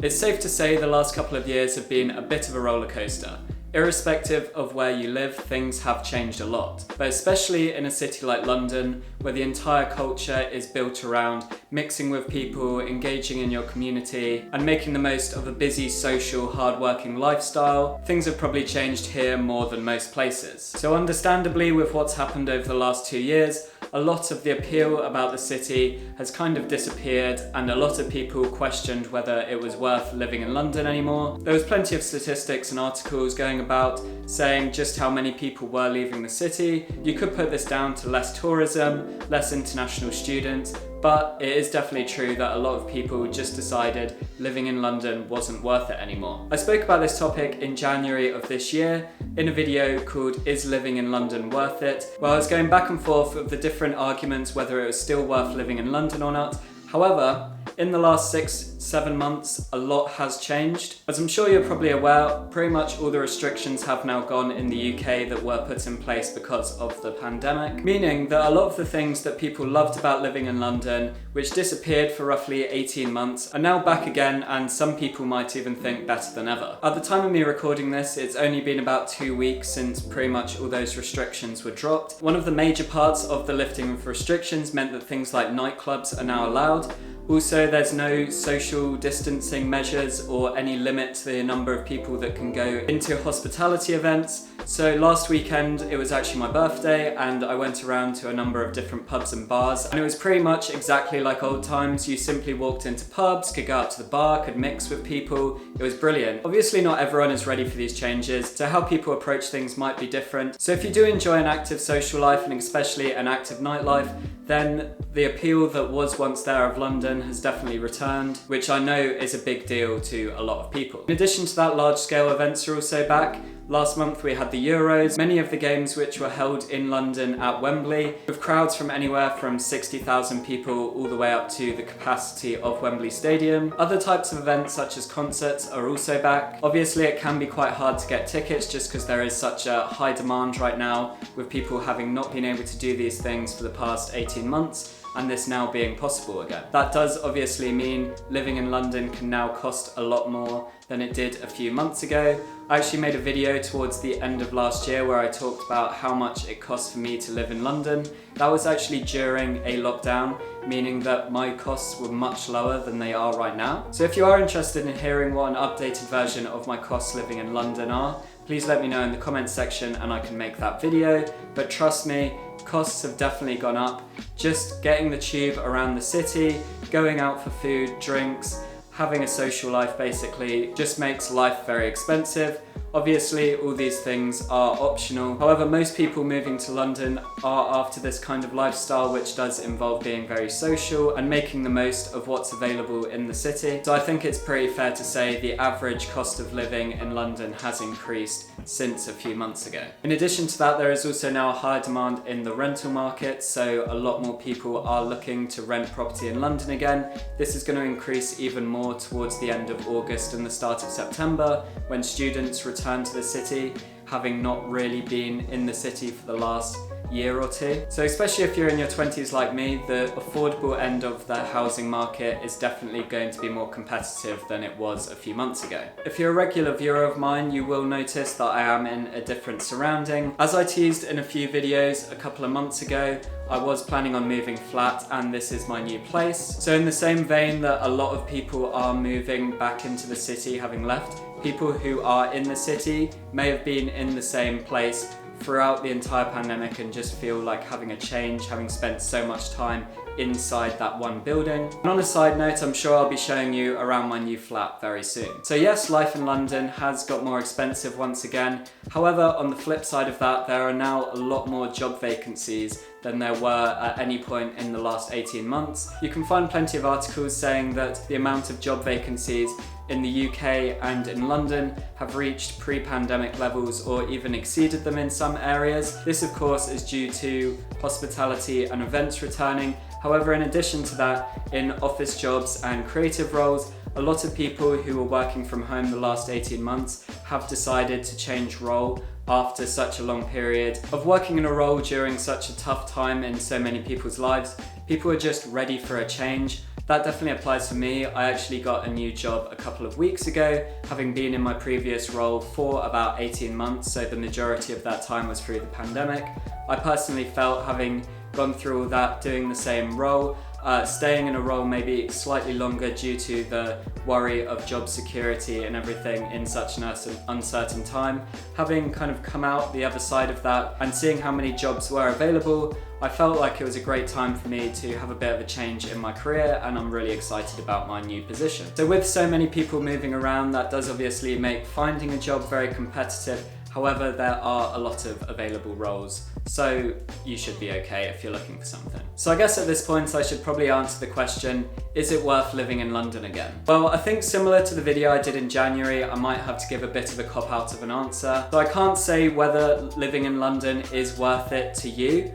It's safe to say the last couple of years have been a bit of a roller coaster. Irrespective of where you live, things have changed a lot. But especially in a city like London, where the entire culture is built around mixing with people, engaging in your community, and making the most of a busy, social, hard-working lifestyle, things have probably changed here more than most places. So understandably, with what's happened over the last 2 years, a lot of the appeal about the city has kind of disappeared, and a lot of people questioned whether it was worth living in London anymore. There was plenty of statistics and articles going about saying just how many people were leaving the city. You could put this down to less tourism, less international students, but it is definitely true that a lot of people just decided living in London wasn't worth it anymore. I spoke about this topic in January of this year in a video called Is Living in London Worth It?, where I was going back and forth with the different arguments whether it was still worth living in London or not. However, in the last 6-7 months, a lot has changed. As I'm sure you're probably aware, pretty much all the restrictions have now gone in the UK that were put in place because of the pandemic, meaning that a lot of the things that people loved about living in London, which disappeared for roughly 18 months, are now back again, and some people might even think better than ever. At the time of me recording this, it's only been about 2 weeks since pretty much all those restrictions were dropped. One of the major parts of the lifting of restrictions meant that things like nightclubs are now allowed. Also, there's no social distancing measures or any limit to the number of people that can go into hospitality events. So last weekend, it was actually my birthday, and I went around to a number of different pubs and bars, and it was pretty much exactly like old times. You simply walked into pubs, could go out to the bar, could mix with people. It was brilliant. Obviously, not everyone is ready for these changes, so how people approach things might be different. So if you do enjoy an active social life, and especially an active nightlife, then the appeal that was once there of London has definitely returned, which I know is a big deal to a lot of people. In addition to that, large-scale events are also back. Last month we had the Euros, many of the games which were held in London at Wembley, with crowds from anywhere from 60,000 people all the way up to the capacity of Wembley Stadium. Other types of events such as concerts are also back. Obviously it can be quite hard to get tickets just because there is such a high demand right now, with people having not been able to do these things for the past 18 months. And this now being possible again. That does obviously mean living in London can now cost a lot more than it did a few months ago. I actually made a video towards the end of last year where I talked about how much it costs for me to live in London. That was actually during a lockdown, meaning that my costs were much lower than they are right now. So if you are interested in hearing what an updated version of my costs living in London are, please let me know in the comments section and I can make that video. But trust me, costs have definitely gone up. Just getting the tube around the city, going out for food, drinks, having a social life basically just makes life very expensive. Obviously, all these things are optional. However, most people moving to London are after this kind of lifestyle, which does involve being very social and making the most of what's available in the city. So I think it's pretty fair to say the average cost of living in London has increased since a few months ago. In addition to that, there is also now a higher demand in the rental market, so a lot more people are looking to rent property in London again. This is going to increase even more towards the end of August and the start of September, when students return to the city, having not really been in the city for the last year or two. So especially if you're in your 20s like me, the affordable end of the housing market is definitely going to be more competitive than it was a few months ago. If you're a regular viewer of mine, you will notice that I am in a different surrounding. As I teased in a few videos a couple of months ago, I was planning on moving flat, and this is my new place. So in the same vein that a lot of people are moving back into the city having left, people who are in the city may have been in the same place throughout the entire pandemic and just feel like having a change, having spent so much time inside that one building. And on a side note, I'm sure I'll be showing you around my new flat very soon. So yes, life in London has got more expensive once again. However, on the flip side of that, there are now a lot more job vacancies than there were at any point in the last 18 months. You can find plenty of articles saying that the amount of job vacancies in the UK and in London have reached pre-pandemic levels or even exceeded them in some areas. This of course is due to hospitality and events returning. However, in addition to that, in office jobs and creative roles, a lot of people who were working from home the last 18 months have decided to change role after such a long period of working in a role during such a tough time in so many people's lives. People are just ready for a change. that definitely applies for me. I actually got a new job a couple of weeks ago, having been in my previous role for about 18 months, so the majority of that time was through the pandemic. I personally felt, having gone through all that, doing the same role, staying in a role maybe slightly longer due to the worry of job security and everything in such an uncertain time. Having kind of come out the other side of that and seeing how many jobs were available, I felt like it was a great time for me to have a bit of a change in my career, and I'm really excited about my new position. So with so many people moving around, that does obviously make finding a job very competitive. However, there are a lot of available roles, so you should be okay if you're looking for something. So I guess at this point I should probably answer the question, is it worth living in London again? Well, I think similar to the video I did in January, I might have to give a bit of a cop-out of an answer. So I can't say whether living in London is worth it to you.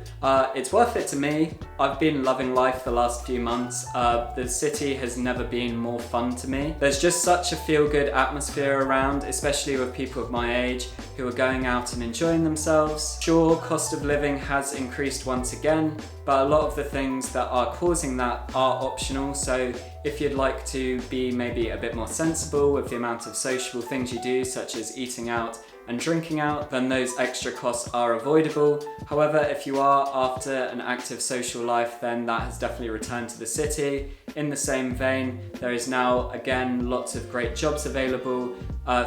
It's worth it to me. I've been loving life the last few months. The city has never been more fun to me. There's just such a feel-good atmosphere around, especially with people of my age who are going out and enjoying themselves. Sure, cost of living has increased once again, but a lot of the things that are causing that are optional. So if you'd like to be maybe a bit more sensible with the amount of sociable things you do, such as eating out and drinking out, then those extra costs are avoidable. However, if you are after an active social life, then that has definitely returned to the city. In the same vein, there is now again lots of great jobs available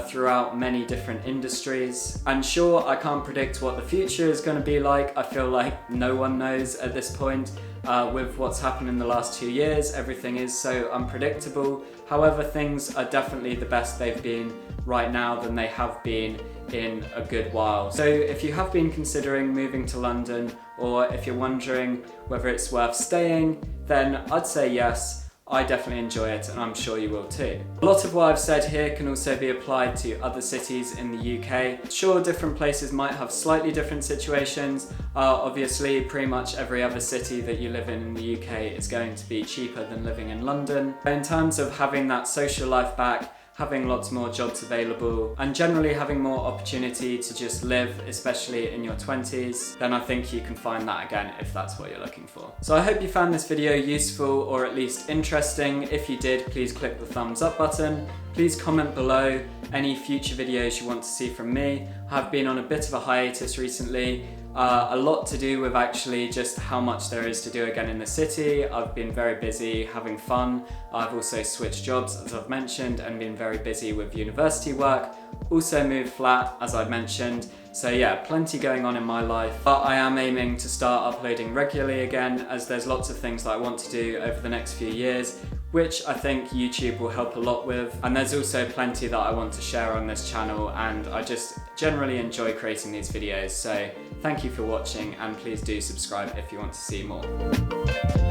throughout many different industries. And sure, I can't predict what the future is going to be like. I feel like no one knows at this point. With what's happened in the last 2 years, everything is so unpredictable. However, things are definitely the best they've been right now than they have been in a good while. So if you have been considering moving to London, or if you're wondering whether it's worth staying, then I'd say yes. I definitely enjoy it, and I'm sure you will too. A lot of what I've said here can also be applied to other cities in the UK. Sure, different places might have slightly different situations. Obviously, pretty much every other city that you live in the UK is going to be cheaper than living in London. In terms of having that social life back, having lots more jobs available, and generally having more opportunity to just live, especially in your 20s, then I think you can find that again if that's what you're looking for. So I hope you found this video useful, or at least interesting. If you did, please click the thumbs up button. Please comment below any future videos you want to see from me. I've been on a bit of a hiatus recently. A lot to do with actually just how much there is to do again in the city. I've been very busy having fun. I've also switched jobs, as I've mentioned, and been very busy with university work. Also moved flat, as I mentioned. So yeah, plenty going on in my life. But I am aiming to start uploading regularly again, as there's lots of things that I want to do over the next few years, which I think YouTube will help a lot with. And there's also plenty that I want to share on this channel, and I just generally enjoy creating these videos. So thank you for watching, and please do subscribe if you want to see more.